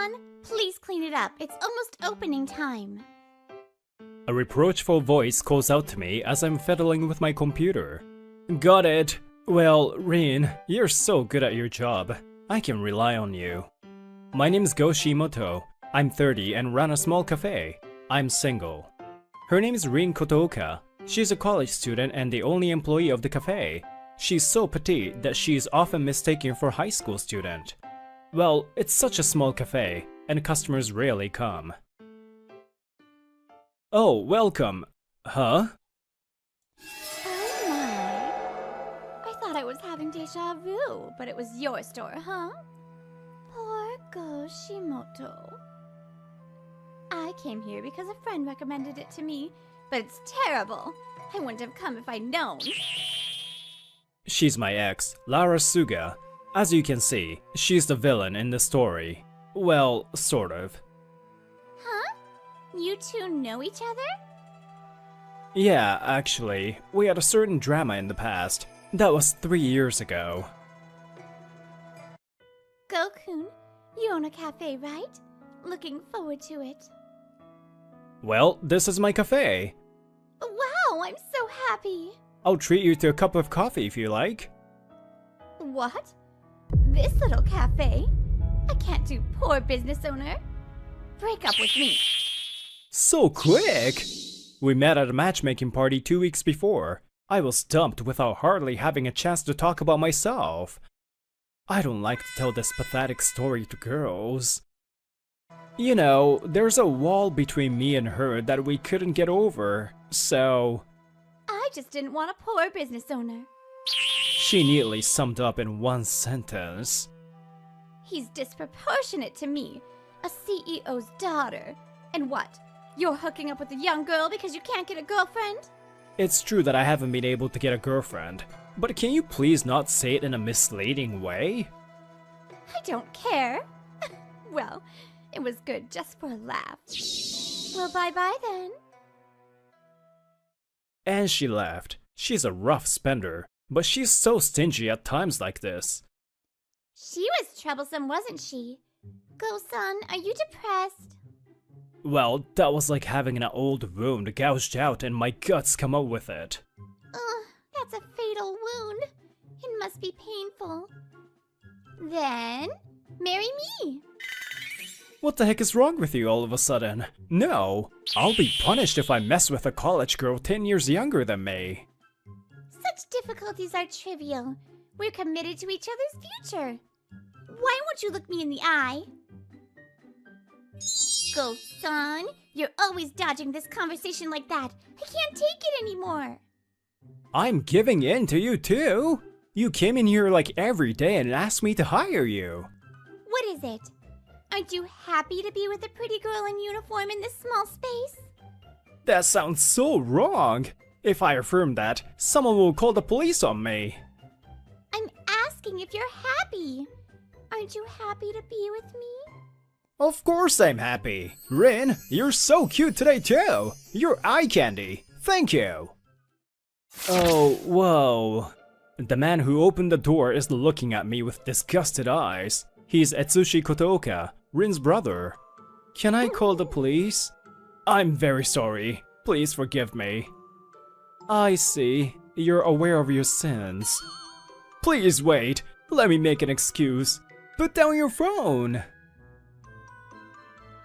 Go-san, please clean it up. It's almost opening time. A reproachful voice calls out to me as I'm fiddling with my computer. Got it. Well, Rin, you're so good at your job. I can rely on you. My name's Go Shimoto. I'm 30 and run a small cafe. I'm single. Her name is Rin Kotoka. She's a college student and the only employee of the cafe. She's so petite that she's often mistaken for a high school student. Well, it's such a small cafe, and customers rarely come. Oh, welcome. Huh? Oh my. I thought I was having deja vu, but it was your store, huh? Poor Go Shimoto. I came here because a friend recommended it to me, but it's terrible. I wouldn't have come if I'd known. She's my ex, Lara Suga. As you can see, she's the villain in the story. Well, sort of. Huh? You two know each other? Yeah, actually, we had a certain drama in the past. That was 3 years ago. Go-kun, you own a cafe, right? Looking forward to it. Well, this is my cafe. Wow, I'm so happy. I'll treat you to a cup of coffee if you like. What? This little cafe? I can't do, poor business owner. Break up with me. So quick! We met at a matchmaking party 2 weeks before. I was dumped without hardly having a chance to talk about myself. I don't like to tell this pathetic story to girls. You know, there's a wall between me and her that we couldn't get over, so... I just didn't want a poor business owner. She neatly summed up in one sentence. He's disproportionate to me, a CEO's daughter. And what? You're hooking up with a young girl because you can't get a girlfriend? It's true that I haven't been able to get a girlfriend, but can you please not say it in a misleading way? I don't care. Well, it was good just for a laugh. Well, bye-bye then. And she left. She's a rough spender, but she's so stingy at times like this. She was troublesome, wasn't she? Go-san, are you depressed? Well, that was like having an old wound gouged out and my guts come out with it. Ugh, that's a fatal wound. It must be painful. Then, marry me. What the heck is wrong with you all of a sudden? No, I'll be punished if I mess with a college girl 10 years younger than me. Such difficulties are trivial. We're committed to each other's future. Why won't you look me in the eye? Go-san, you're always dodging this conversation like that. I can't take it anymore. I'm giving in to you too. You came in here like every day and asked me to hire you. What is it? Aren't you happy to be with a pretty girl in uniform in this small space? That sounds so wrong. If I affirm that, someone will call the police on me. I'm asking if you're happy. Aren't you happy to be with me? Of course I'm happy. Rin, you're so cute today too. You're eye candy. Thank you. Oh, whoa. The man who opened the door is looking at me with disgusted eyes. He's Etsushi Kotoka, Rin's brother. Can I call the police? I'm very sorry. Please forgive me. I see. You're aware of your sins. Please wait. Let me make an excuse. Put down your phone.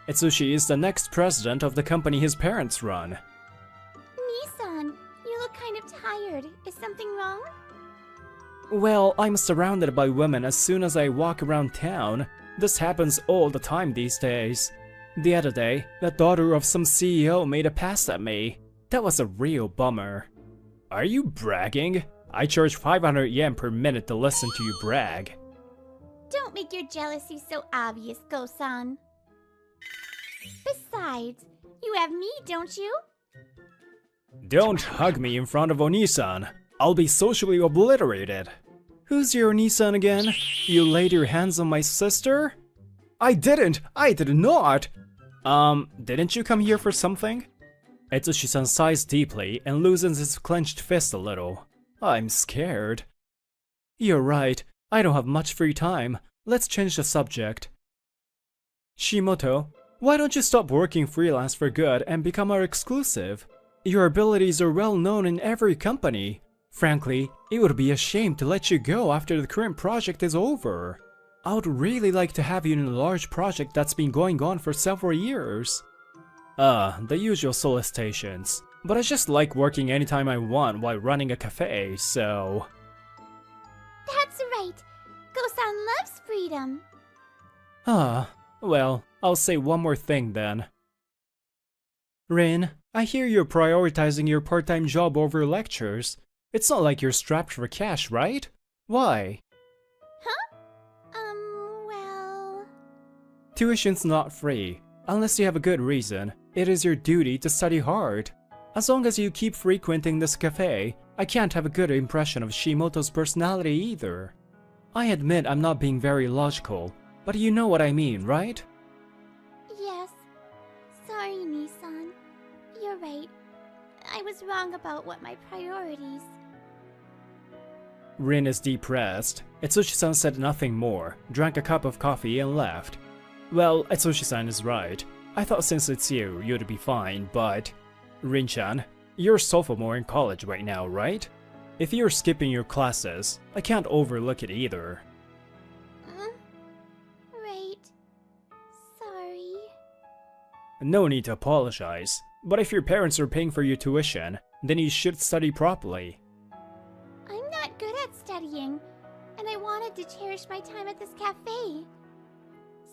Etsushi is the next president of the company his parents run. Nissan, you look kind of tired. Is something wrong? Well, I'm surrounded by women as soon as I walk around town. This happens all the time these days. The other day, the daughter of some CEO made a pass at me. That was a real bummer. Are you bragging? I charge 500 yen per minute to listen to you brag. Don't make your jealousy so obvious, Go-san. Besides, you have me, don't you? Don't hug me in front of Onisan. I'll be socially obliterated. Who's your Onisan again? You laid your hands on my sister? I didn't! I did not! Didn't you come here for something? Etsushi-san sighs deeply and loosens his clenched fist a little. I'm scared. You're right. I don't have much free time. Let's change the subject. Shimoto, why don't you stop working freelance for good and become our exclusive? Your abilities are well known in every company. Frankly, it would be a shame to let you go after the current project is over. I would really like to have you in a large project that's been going on for several years. The usual solicitations. But I just like working anytime I want while running a cafe, so... That's right. Go-san loves freedom. Well, I'll say one more thing then. Rin, I hear you're prioritizing your part-time job over lectures. It's not like you're strapped for cash, right? Why? Huh? Well... Tuition's not free. Unless you have a good reason, it is your duty to study hard. As long as you keep frequenting this cafe, I can't have a good impression of Shimoto's personality either. I admit I'm not being very logical, but you know what I mean, right? Yes. Sorry, Nissan. You're right. I was wrong about what my priorities. Rin is depressed. Itsushi-san said nothing more, drank a cup of coffee and left. Well, Itsushi-san is right. I thought since it's you, you'd be fine, but... Rin-chan, you're a sophomore in college right now, right? If you're skipping your classes, I can't overlook it either. Right. Sorry. No need to apologize, but if your parents are paying for your tuition, then you should study properly. I'm not good at studying, and I wanted to cherish my time at this cafe.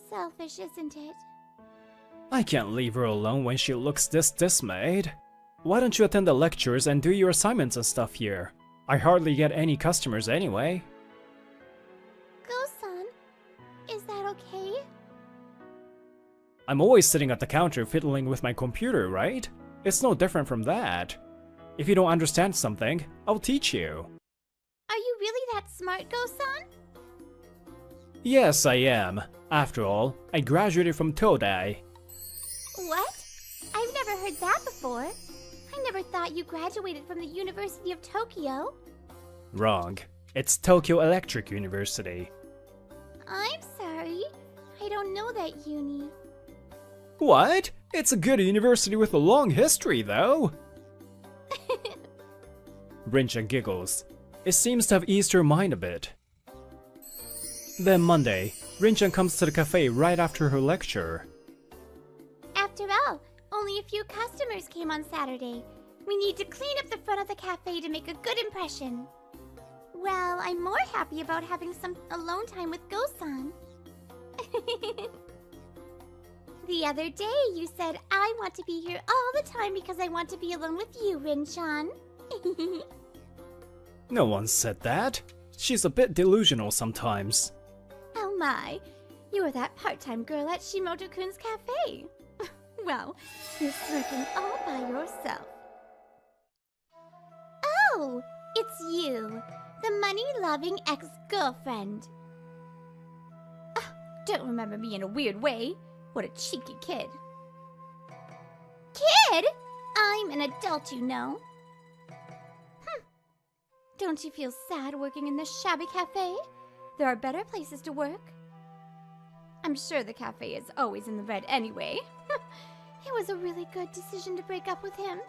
Selfish, isn't it? I can't leave her alone when she looks this dismayed. Why don't you attend the lectures and do your assignments and stuff here? I hardly get any customers anyway. Go-san, is that okay? I'm always sitting at the counter fiddling with my computer, right? It's no different from that. If you don't understand something, I'll teach you. Are you really that smart, Go-san? Yes, I am. After all, I graduated from Todai. What? I've never heard that before. I never thought you graduated from the University of Tokyo. Wrong. It's Tokyo Electric University. I'm sorry. I don't know that uni. What? It's a good university with a long history, though. Rin-chan giggles. It seems to have eased her mind a bit. Then Monday, Rin-chan comes to the cafe right after her lecture. After all, only a few customers came on Saturday. We need to clean up the front of the cafe to make a good impression. Well, I'm more happy about having some alone time with Go-san. The other day, you said I want to be here all the time because I want to be alone with you, Rin-chan. No one said that. She's a bit delusional sometimes. Oh my, you were that part-time girl at Shimoto-kun's cafe. Well, you're smirking all by yourself. Oh, it's you, the money-loving ex-girlfriend. Don't remember me in a weird way. What a cheeky kid. Kid? I'm an adult, you know. Don't you feel sad working in this shabby cafe? There are better places to work. I'm sure the cafe is always in the red anyway. It was a really good decision to break up with him.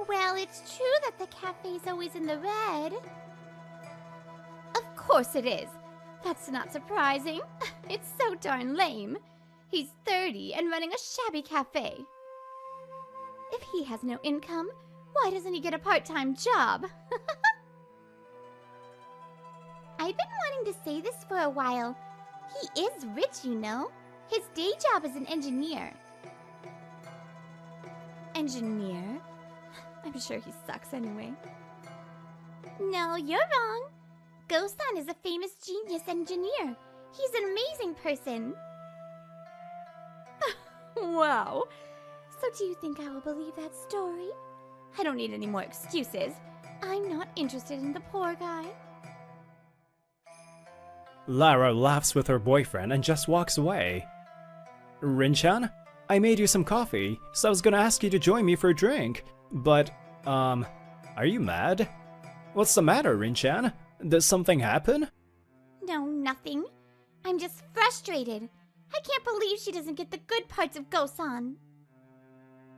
Well, it's true that the cafe's always in the red. Of course it is. That's not surprising. It's so darn lame. He's 30 and running a shabby cafe. If he has no income, why doesn't he get a part-time job? I've been wanting to say this for a while. He is rich, you know. His day job is an engineer. Engineer? I'm sure he sucks anyway. No, you're wrong. Go-san is a famous genius engineer. He's an amazing person. Wow. So do you think I will believe that story? I don't need any more excuses. I'm not interested in the poor guy. Lara laughs with her boyfriend and just walks away. Rin-chan, I made you some coffee, so I was gonna ask you to join me for a drink. But, are you mad? What's the matter, Rin-chan? Did something happen? No, nothing. I'm just frustrated. I can't believe she doesn't get the good parts of Go-san.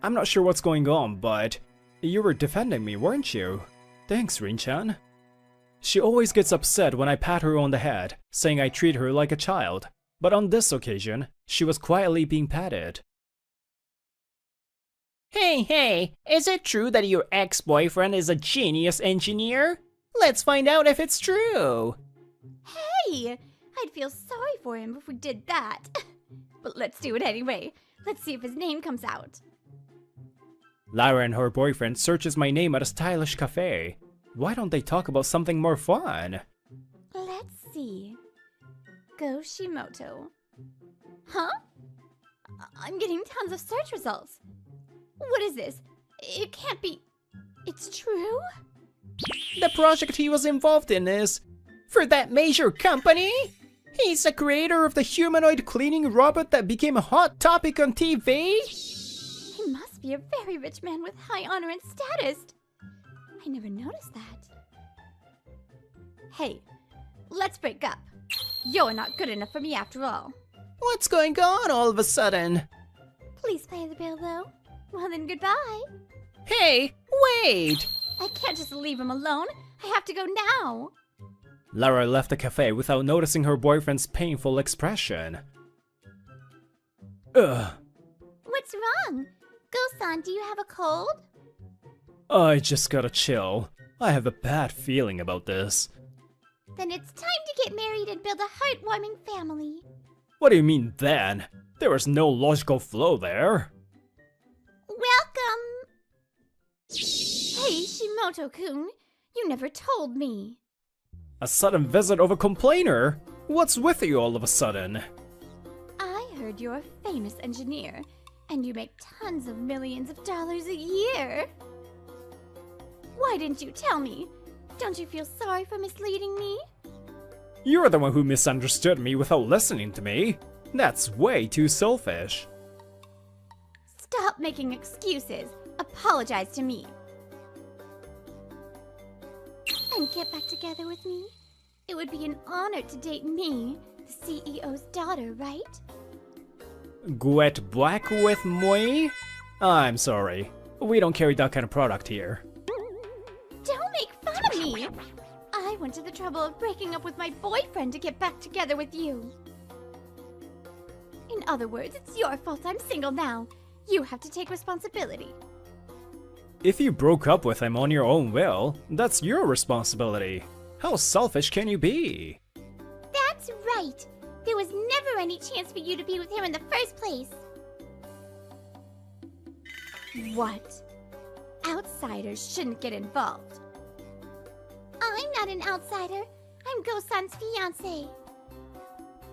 I'm not sure what's going on, but you were defending me, weren't you? Thanks, Rin-chan. She always gets upset when I pat her on the head, saying I treat her like a child. But on this occasion, she was quietly being patted. Hey, is it true that your ex-boyfriend is a genius engineer? Let's find out if it's true. Hey! I'd feel sorry for him if we did that. But let's do it anyway. Let's see if his name comes out. Lara and her boyfriend searches my name at a stylish cafe. Why don't they talk about something more fun? Let's see. Goshimoto. Huh? I'm getting tons of search results. What is this? It can't be... It's true? The project he was involved in is for that major company? He's the creator of the humanoid cleaning robot that became a hot topic on TV? He must be a very rich man with high honor and status. I never noticed that. Hey, let's break up. You're not good enough for me after all. What's going on all of a sudden? Please pay the bill, though. Well then, goodbye. Hey, wait! I can't just leave him alone. I have to go now. Lara left the cafe without noticing her boyfriend's painful expression. Ugh. What's wrong? Go-san, do you have a cold? I just gotta chill. I have a bad feeling about this. Then it's time to get married and build a heartwarming family. What do you mean then? There was no logical flow there. Welcome! Hey, Shimoto-kun, you never told me. A sudden visit of a complainer? What's with you all of a sudden? I heard you're a famous engineer, and you make tons of millions of dollars a year. Why didn't you tell me? Don't you feel sorry for misleading me? You're the one who misunderstood me without listening to me. That's way too selfish. Stop making excuses. Apologize to me. And get back together with me? It would be an honor to date me, the CEO's daughter, right? Get back with me? I'm sorry. We don't carry that kind of product here. Don't make fun of me! I went to the trouble of breaking up with my boyfriend to get back together with you. In other words, it's your fault I'm single now. You have to take responsibility. If you broke up with him on your own will, that's your responsibility. How selfish can you be? That's right! There was never any chance for you to be with him in the first place. What? Outsiders shouldn't get involved. I'm not an outsider. I'm Go-san's fiancé.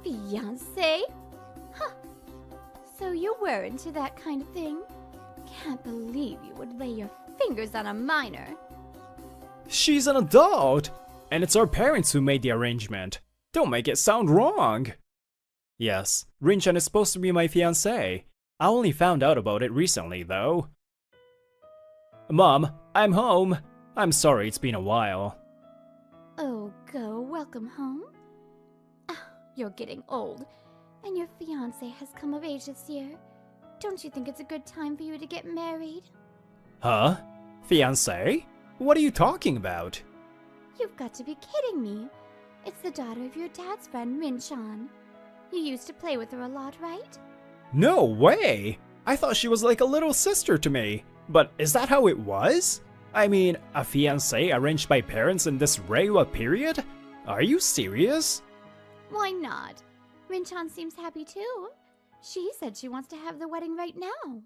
Fiancé? Huh. So you were into that kind of thing? Can't believe you would lay your fingers on a minor. She's an adult! And it's our parents who made the arrangement. Don't make it sound wrong! Yes, Rin-chan is supposed to be my fiancé. I only found out about it recently, though. Mom, I'm home. I'm sorry it's been a while. Oh, Go, welcome home. Ah, you're getting old, and your fiancé has come of age this year. Don't you think it's a good time for you to get married? Huh? Fiancé? What are you talking about? You've got to be kidding me. It's the daughter of your dad's friend, Rin-chan. You used to play with her a lot, right? No way! I thought she was like a little sister to me. But is that how it was? I mean, a fiancé arranged by parents in this Reiwa period? Are you serious? Why not? Rin-chan seems happy too. She said she wants to have the wedding right now.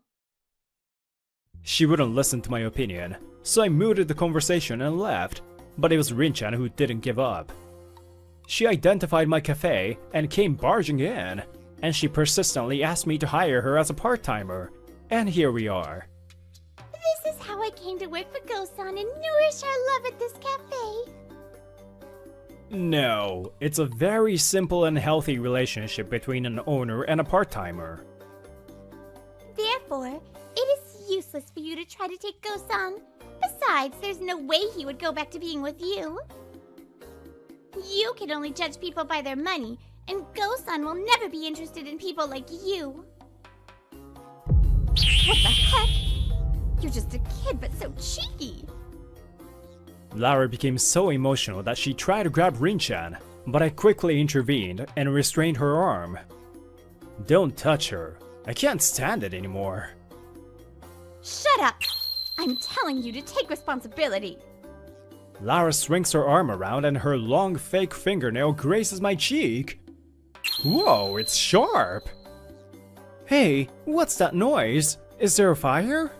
She wouldn't listen to my opinion, so I mooted the conversation and left, but it was Rin-chan who didn't give up. She identified my cafe and came barging in, and she persistently asked me to hire her as a part-timer, and here we are. This is how I came to work for Go-san and nourish our love at this cafe. No, it's a very simple and healthy relationship between an owner and a part-timer. Therefore, it is useless for you to try to take Go-san. Besides, there's no way he would go back to being with you. You can only judge people by their money, And Go-san will never be interested in people like you. What the heck? You're just a kid, but so cheeky. Lara became so emotional that she tried to grab Rin-chan, but I quickly intervened and restrained her arm. Don't touch her. I can't stand it anymore. Shut up! I'm telling you to take responsibility. Lara swings her arm around and her long fake fingernail grazes my cheek. Whoa, it's sharp! Hey, what's that noise? Is there a fire?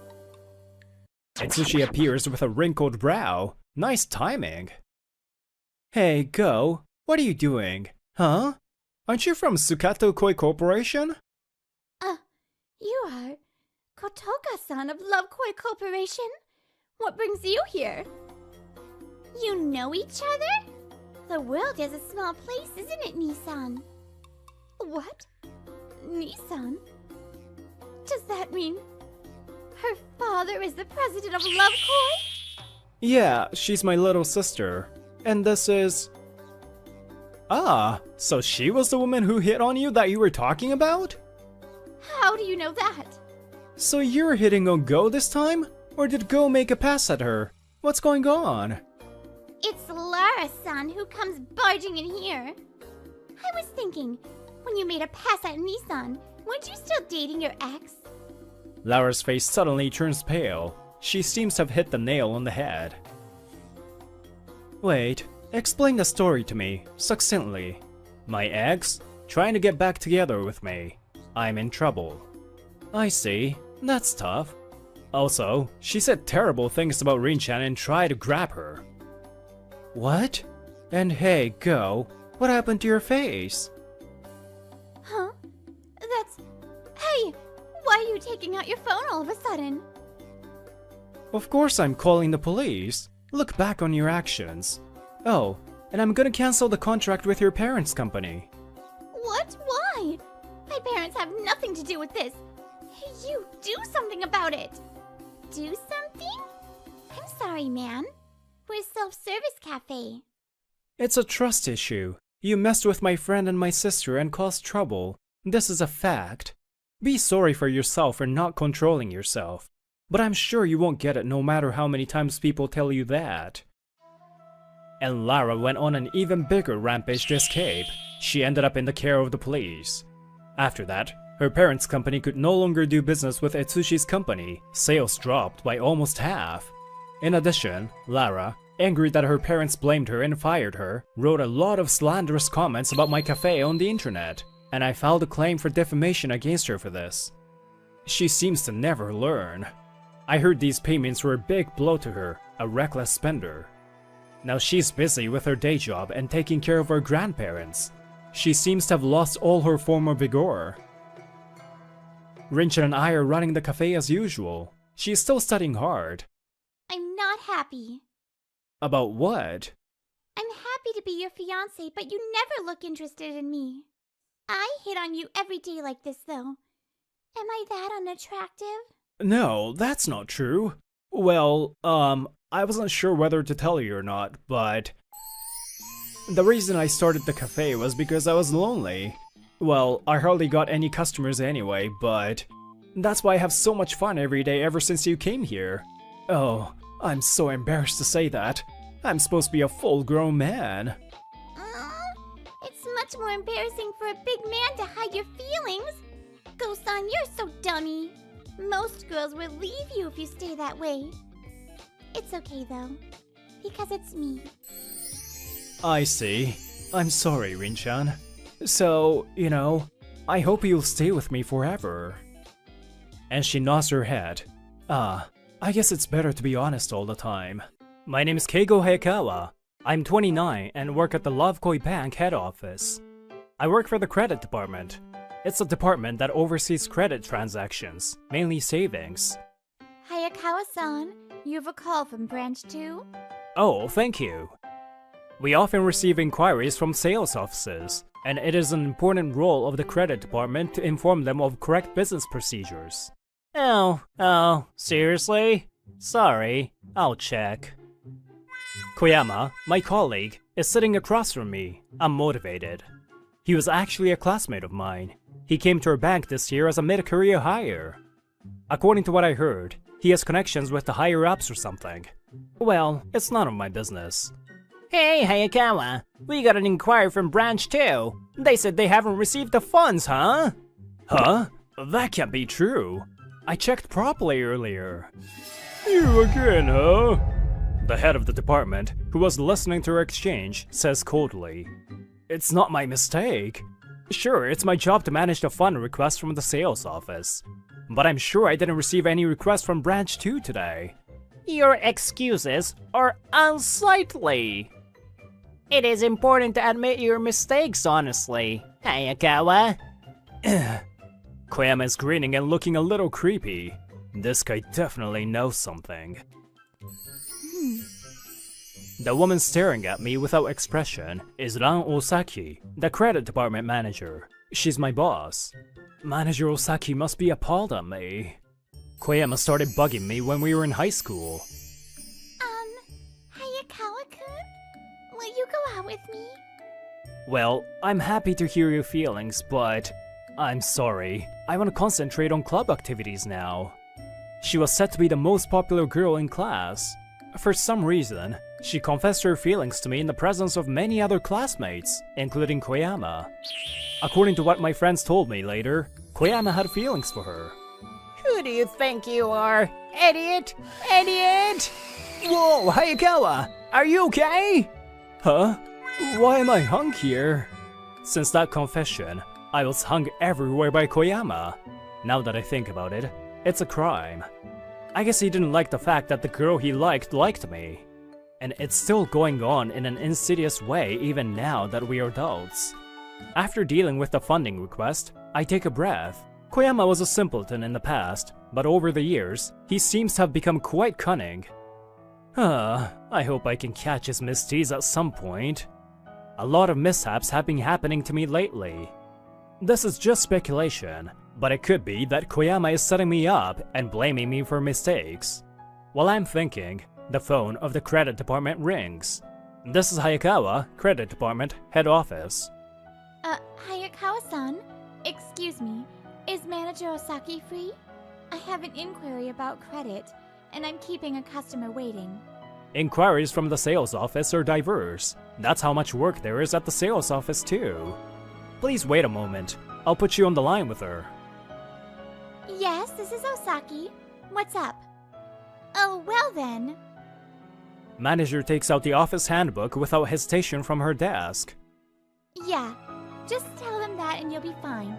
Etsushi appears with a wrinkled brow. Nice timing. Hey, Go, what are you doing? Huh? Aren't you from Sukato Koi Corporation? You are Kotoka-san of Love Koi Corporation? What brings you here? You know each other? The world is a small place, isn't it, Nissan? What? Nissan? Does that mean her father is the president of Love Koi? Yeah, she's my little sister. And this is... Ah, so she was the woman who hit on you that you were talking about? How do you know that? So you're hitting on Go this time? Or did Go make a pass at her? What's going on? It's Lara-san who comes barging in here. I was thinking, when you made a pass at Nissan, weren't you still dating your ex? Lara's face suddenly turns pale. She seems to have hit the nail on the head. Wait, explain the story to me, succinctly. My ex? Trying to get back together with me. I'm in trouble. I see. That's tough. Also, she said terrible things about Rin-chan and tried to grab her. What? And hey, Go, what happened to your face? Huh? That's... Hey! Why are you taking out your phone all of a sudden? Of course I'm calling the police. Look back on your actions. Oh, and I'm gonna cancel the contract with your parents' company. What? Why? My parents have nothing to do with this. You do something about it. Do something? I'm sorry, man. We're a self-service cafe. It's a trust issue. You messed with my friend and my sister and caused trouble. This is a fact. Be sorry for yourself for not controlling yourself. But I'm sure you won't get it no matter how many times people tell you that. And Lara went on an even bigger rampage to escape. She ended up in the care of the police. After that, her parents' company could no longer do business with Etsushi's company. Sales dropped by almost half. In addition, Lara, angry that her parents blamed her and fired her, wrote a lot of slanderous comments about my cafe on the internet, and I filed a claim for defamation against her for this. She seems to never learn. I heard these payments were a big blow to her, a reckless spender. Now she's busy with her day job and taking care of her grandparents. She seems to have lost all her former vigor. Rin-chan and I are running the cafe as usual. She's still studying hard. I'm not happy. About what? I'm happy to be your fiancé, but you never look interested in me. I hit on you every day like this, though. Am I that unattractive? No, that's not true. Well, I wasn't sure whether to tell you or not, but... The reason I started the cafe was because I was lonely. Well, I hardly got any customers anyway, but... That's why I have so much fun every day ever since you came here. Oh, I'm so embarrassed to say that. I'm supposed to be a full-grown man. It's much more embarrassing for a big man to hide your feelings. Go-san, you're so dummy. Most girls would leave you if you stay that way. It's okay though, because it's me. I see. I'm sorry, Rin-chan. So, you know, I hope you'll stay with me forever. And she nods her head. I guess it's better to be honest all the time. My name is Keigo Hayakawa. I'm 29 and work at the Love Koi Bank head office. I work for the credit department. It's a department that oversees credit transactions, mainly savings. Hayakawa-san, you have a call from Branch 2? Oh, thank you. We often receive inquiries from sales offices, and it is an important role of the credit department to inform them of correct business procedures. Oh, seriously? Sorry, I'll check. Koyama, my colleague, is sitting across from me, unmotivated. He was actually a classmate of mine. He came to our bank this year as a mid-career hire. According to what I heard, he has connections with the higher-ups or something. Well, it's none of my business. Hey, Hayakawa. We got an inquiry from Branch 2. They said they haven't received the funds, huh? Huh? That can't be true. I checked properly earlier. You again, huh? The head of the department, who was listening to our exchange, says coldly. It's not my mistake. Sure, it's my job to manage the fund request from the sales office. But I'm sure I didn't receive any requests from Branch 2 today. Your excuses are unsightly. It is important to admit your mistakes honestly, Hayakawa. Koyama is grinning and looking a little creepy. This guy definitely knows something. The woman staring at me without expression is Ran Osaki, the credit department manager. She's my boss. Manager Osaki must be appalled at me. Koyama started bugging me when we were in high school. Hayakawa-kun? Will you go out with me? Well, I'm happy to hear your feelings, but I'm sorry. I want to concentrate on club activities now. She was said to be the most popular girl in class. For some reason, she confessed her feelings to me in the presence of many other classmates, including Koyama. According to what my friends told me later, Koyama had feelings for her. Who do you think you are? Idiot! Idiot! Whoa, Hayakawa! Are you okay? Huh? Why am I hung here? Since that confession, I was hung everywhere by Koyama. Now that I think about it, it's a crime. I guess he didn't like the fact that the girl he liked me. And it's still going on in an insidious way even now that we are adults. After dealing with the funding request, I take a breath. Koyama was a simpleton in the past, but over the years, he seems to have become quite cunning. I hope I can catch his misdeeds at some point. A lot of mishaps have been happening to me lately. This is just speculation, but it could be that Koyama is setting me up and blaming me for mistakes. While I'm thinking, the phone of the credit department rings. This is Hayakawa, credit department, head office. Hayakawa-san? Excuse me, is Manager Osaki free? I have an inquiry about credit, and I'm keeping a customer waiting. Inquiries from the sales office are diverse. That's how much work there is at the sales office too. Please wait a moment. I'll put you on the line with her. Yes, this is Osaki. What's up? Oh, well then. Manager takes out the office handbook without hesitation from her desk. Yeah, just tell them that and you'll be fine.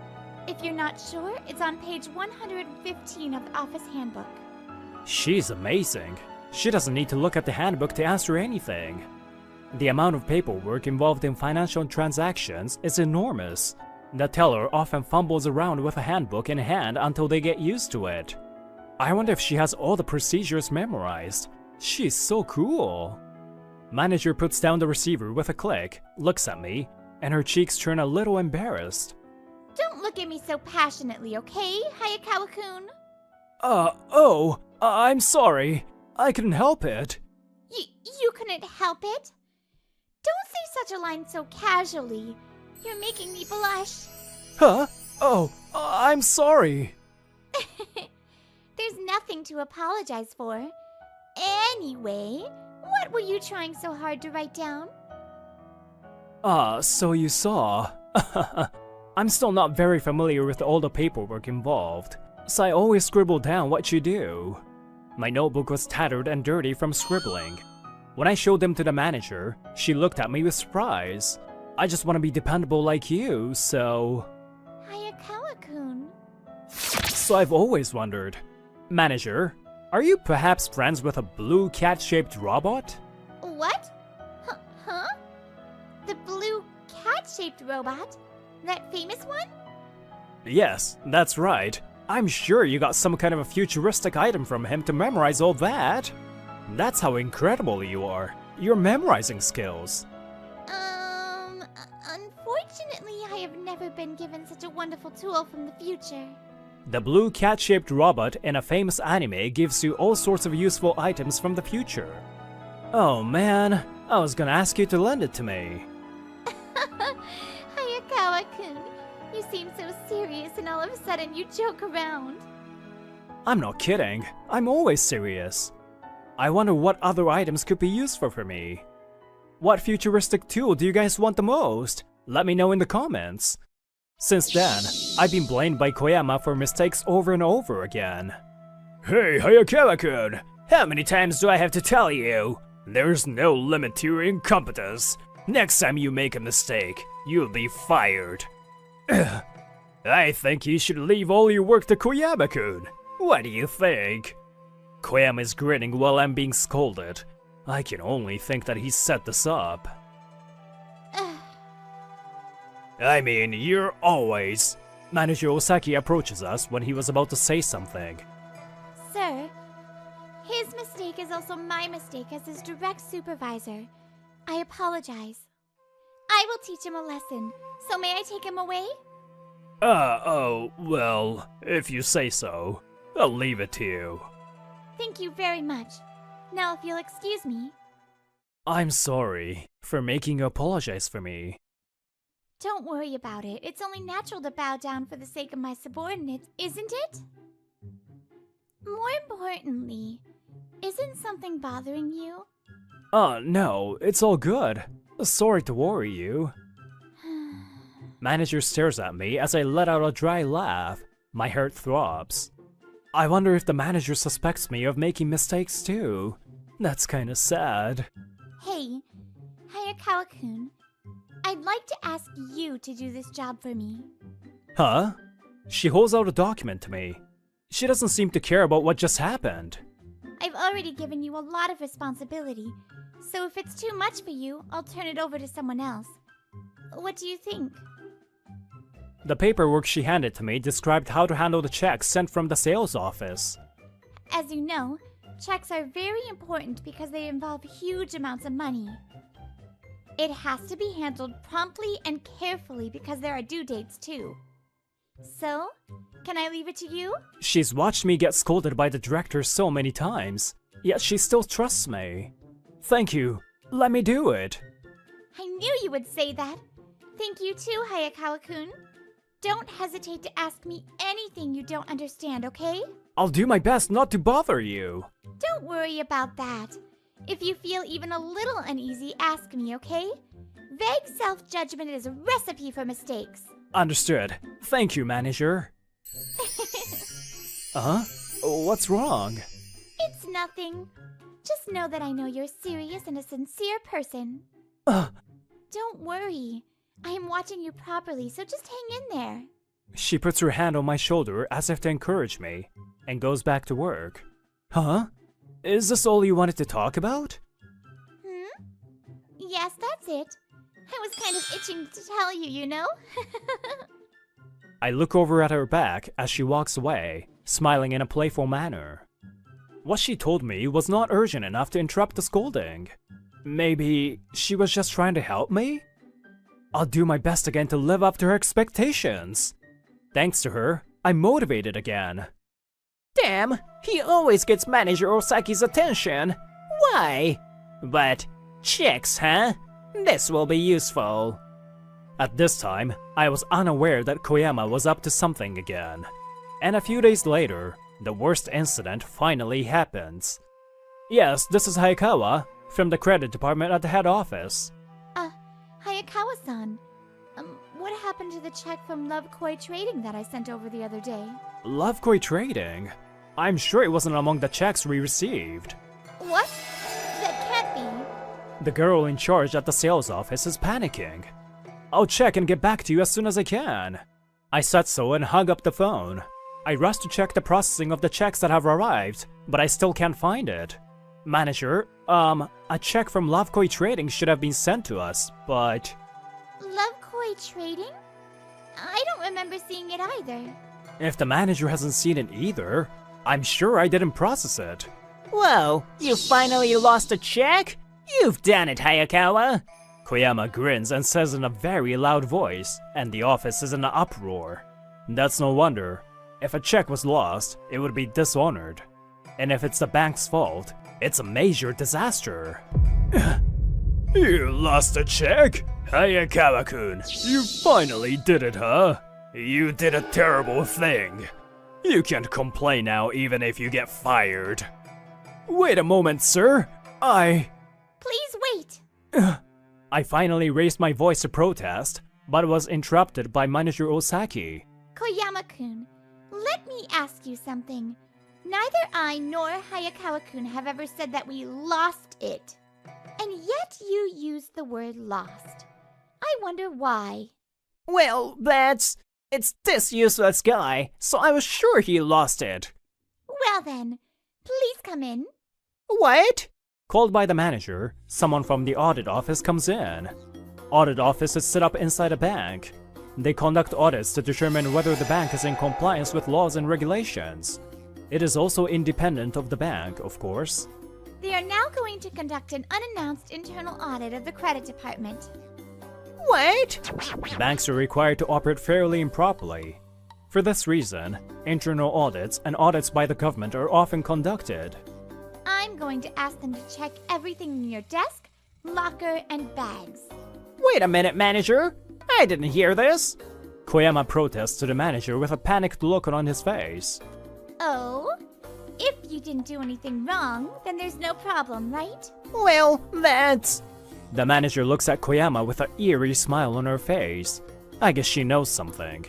If you're not sure, it's on page 115 of the office handbook. She's amazing. She doesn't need to look at the handbook to answer anything. The amount of paperwork involved in financial transactions is enormous. The teller often fumbles around with a handbook in hand until they get used to it. I wonder if she has all the procedures memorized. She's so cool. Manager puts down the receiver with a click, looks at me, and her cheeks turn a little embarrassed. Don't look at me so passionately, okay, Hayakawa-kun? I'm sorry. I couldn't help it. You couldn't help it? Don't say such a line so casually. You're making me blush. Huh? Oh, I'm sorry. There's nothing to apologize for. Anyway, what were you trying so hard to write down? So you saw. I'm still not very familiar with all the paperwork involved, so I always scribble down what you do. My notebook was tattered and dirty from scribbling. When I showed them to the manager, she looked at me with surprise. I just want to be dependable like you, so... Hayakawa-kun. So I've always wondered. Manager, are you perhaps friends with a blue cat-shaped robot? What? Huh? The blue cat-shaped robot? That famous one? Yes, that's right. I'm sure you got some kind of a futuristic item from him to memorize all that. That's how incredible you are. Your memorizing skills. Unfortunately, I have never been given such a wonderful tool from the future. The blue cat-shaped robot in a famous anime gives you all sorts of useful items from the future. Oh man, I was gonna ask you to lend it to me. Hayakawa-kun, Hayakawa-kun, you seem so serious and all of a sudden you joke around. I'm not kidding. I'm always serious. I wonder what other items could be useful for me. What futuristic tool do you guys want the most? Let me know in the comments. Since then, I've been blamed by Koyama for mistakes over and over again. Hey, Hayakawa-kun! How many times do I have to tell you? There's no limit to your incompetence. Next time you make a mistake, you'll be fired. I think you should leave all your work to Koyama-kun. What do you think? Koyama is grinning while I'm being scolded. I can only think that he set this up. I mean, you're always... Manager Osaki approaches us when he was about to say something. Sir, his mistake is also my mistake as his direct supervisor. I apologize. I will teach him a lesson, so may I take him away? Well, if you say so, I'll leave it to you. Thank you very much. Now if you'll excuse me. I'm sorry for making you apologize for me. Don't worry about it. It's only natural to bow down for the sake of my subordinates, isn't it? More importantly, isn't something bothering you? No, it's all good. Sorry to worry you. Manager stares at me as I let out a dry laugh. My heart throbs. I wonder if the manager suspects me of making mistakes too. That's kinda sad. Hey, Hayakawa-kun, I'd like to ask you to do this job for me. Huh? She holds out a document to me. She doesn't seem to care about what just happened. I've already given you a lot of responsibility, so if it's too much for you, I'll turn it over to someone else. What do you think? The paperwork she handed to me described how to handle the checks sent from the sales office. As you know, checks are very important because they involve huge amounts of money. It has to be handled promptly and carefully because there are due dates too. So, can I leave it to you? She's watched me get scolded by the director so many times, yet she still trusts me. Thank you. Let me do it. I knew you would say that. Thank you too, Hayakawa-kun. Don't hesitate to ask me anything you don't understand, okay? I'll do my best not to bother you. Don't worry about that. If you feel even a little uneasy, ask me, okay? Vague self-judgment is a recipe for mistakes. Understood. Thank you, manager. What's wrong? It's nothing. Just know that I know you're serious and a sincere person. Don't worry. I am watching you properly, so just hang in there. She puts her hand on my shoulder as if to encourage me, and goes back to work. Huh? Is this all you wanted to talk about? Yes, that's it. I was kind of itching to tell you, you know? I look over at her back as she walks away, smiling in a playful manner. What she told me was not urgent enough to interrupt the scolding. Maybe she was just trying to help me? I'll do my best again to live up to her expectations. Thanks to her, I'm motivated again. Damn, he always gets Manager Osaki's attention. Why? But chicks, huh? This will be useful. At this time, I was unaware that Koyama was up to something again. And a few days later, the worst incident finally happens. Yes, this is Hayakawa, from the credit department at the head office. Hayakawa-san. What happened to the check from Love Koi Trading that I sent over the other day? Love Koi Trading? I'm sure it wasn't among the checks we received. What? That can't be. The girl in charge at the sales office is panicking. I'll check and get back to you as soon as I can. I said so and hung up the phone. I rushed to check the processing of the checks that have arrived, but I still can't find it. Manager, a check from Love Koi Trading should have been sent to us, but... Love Koi Trading? I don't remember seeing it either. If the manager hasn't seen it either, I'm sure I didn't process it. Whoa, you finally lost a check? You've done it, Hayakawa. Koyama grins and says in a very loud voice, and the office is in an uproar. That's no wonder. If a check was lost, it would be dishonored. And if it's the bank's fault, it's a major disaster. You lost a check? Hayakawa-kun, you finally did it, huh? You did a terrible thing. You can't complain now even if you get fired. Wait a moment, sir. Please wait! I finally raised my voice to protest, but was interrupted by Manager Osaki. Koyama-kun, let me ask you something. Neither I nor Hayakawa-kun have ever said that we lost it. And yet you used the word lost. I wonder why. Well, it's this useless guy, so I was sure he lost it. Well then, please come in. What? Called by the manager, someone from the audit office comes in. Audit office is set up inside a bank. They conduct audits to determine whether the bank is in compliance with laws and regulations. It is also independent of the bank, of course. They are now going to conduct an unannounced internal audit of the credit department. What? Banks are required to operate fairly and properly. For this reason, internal audits and audits by the government are often conducted. I'm going to ask them to check everything in your desk, locker, and bags. Wait a minute, manager. I didn't hear this. Koyama protests to the manager with a panicked look on his face. Oh? If you didn't do anything wrong, then there's no problem, right? Well, that's... The manager looks at Koyama with an eerie smile on her face. I guess she knows something.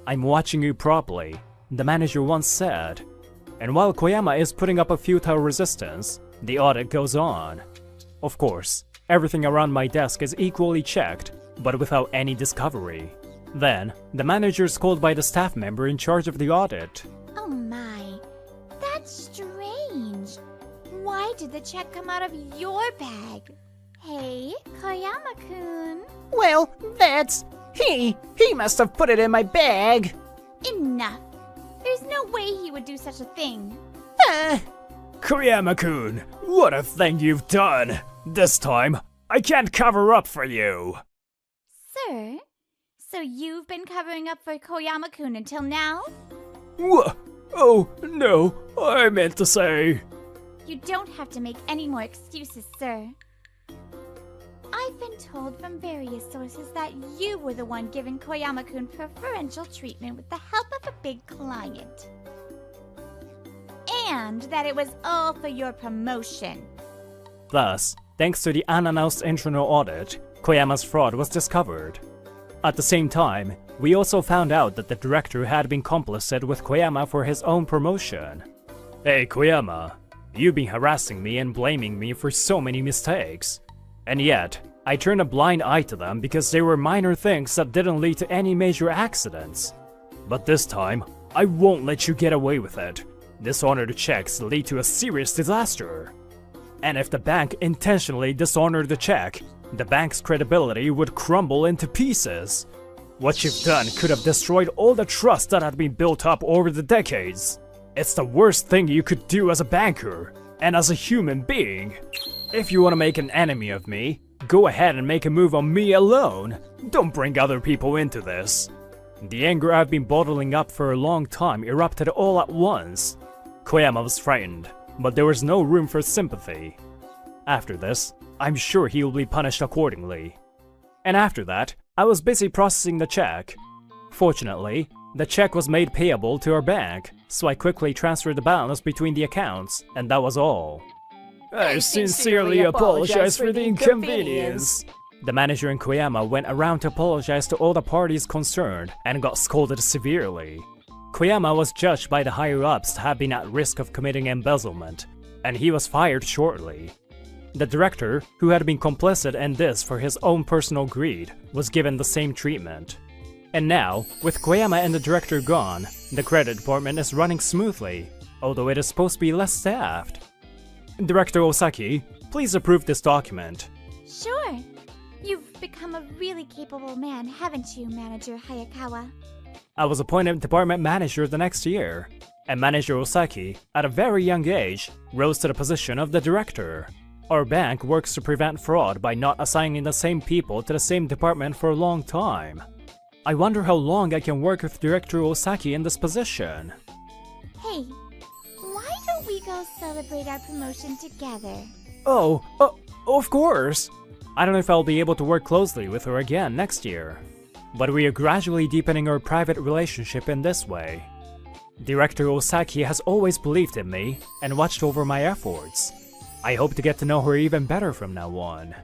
I'm watching you properly, the manager once said. And while Koyama is putting up a futile resistance, the audit goes on. Of course, everything around my desk is equally checked, but without any discovery. Then, the manager is called by the staff member in charge of the audit. Oh my, that's strange. Why did the check come out of your bag? Hey, Koyama-kun. Well, that's... He must have put it in my bag. Enough. There's no way he would do such a thing. Koyama-kun, what a thing you've done! This time, I can't cover up for you! Sir, so you've been covering up for Koyama-kun until now? What? Oh, no, I meant to say... You don't have to make any more excuses, sir. I've been told from various sources that you were the one giving Koyama-kun preferential treatment with the help of a big client. And that it was all for your promotion. Thus, thanks to the unannounced internal audit, Koyama's fraud was discovered. At the same time, we also found out that the director had been complicit with Koyama for his own promotion. Hey Koyama, you've been harassing me and blaming me for so many mistakes. And yet, I turned a blind eye to them because they were minor things that didn't lead to any major accidents. But this time, I won't let you get away with it. Dishonored checks lead to a serious disaster. And if the bank intentionally dishonored the check, the bank's credibility would crumble into pieces. What you've done could have destroyed all the trust that had been built up over the decades. It's the worst thing you could do as a banker, and as a human being. If you want to make an enemy of me, go ahead and make a move on me alone. Don't bring other people into this. The anger I've been bottling up for a long time erupted all at once. Koyama was frightened, but there was no room for sympathy. After this, I'm sure he will be punished accordingly. And after that, I was busy processing the check. Fortunately, the check was made payable to our bank, so I quickly transferred the balance between the accounts, and that was all. I sincerely apologize for the inconvenience. The manager and Koyama went around to apologize to all the parties concerned and got scolded severely. Koyama was judged by the higher-ups to have been at risk of committing embezzlement, and he was fired shortly. The director, who had been complicit in this for his own personal greed, was given the same treatment. And now, with Koyama and the director gone, the credit department is running smoothly, although it is supposed to be less staffed. Director Osaki, please approve this document. Sure. You've become a really capable man, haven't you, Manager Hayakawa? I was appointed department manager the next year, and Manager Osaki, at a very young age, rose to the position of the director. Our bank works to prevent fraud by not assigning the same people to the same department for a long time. I wonder how long I can work with Director Osaki in this position. Hey, why don't we go celebrate our promotion together? Oh, of course! I don't know if I'll be able to work closely with her again next year, but we are gradually deepening our private relationship in this way. Director Osaki has always believed in me and watched over my efforts. I hope to get to know her even better from now on.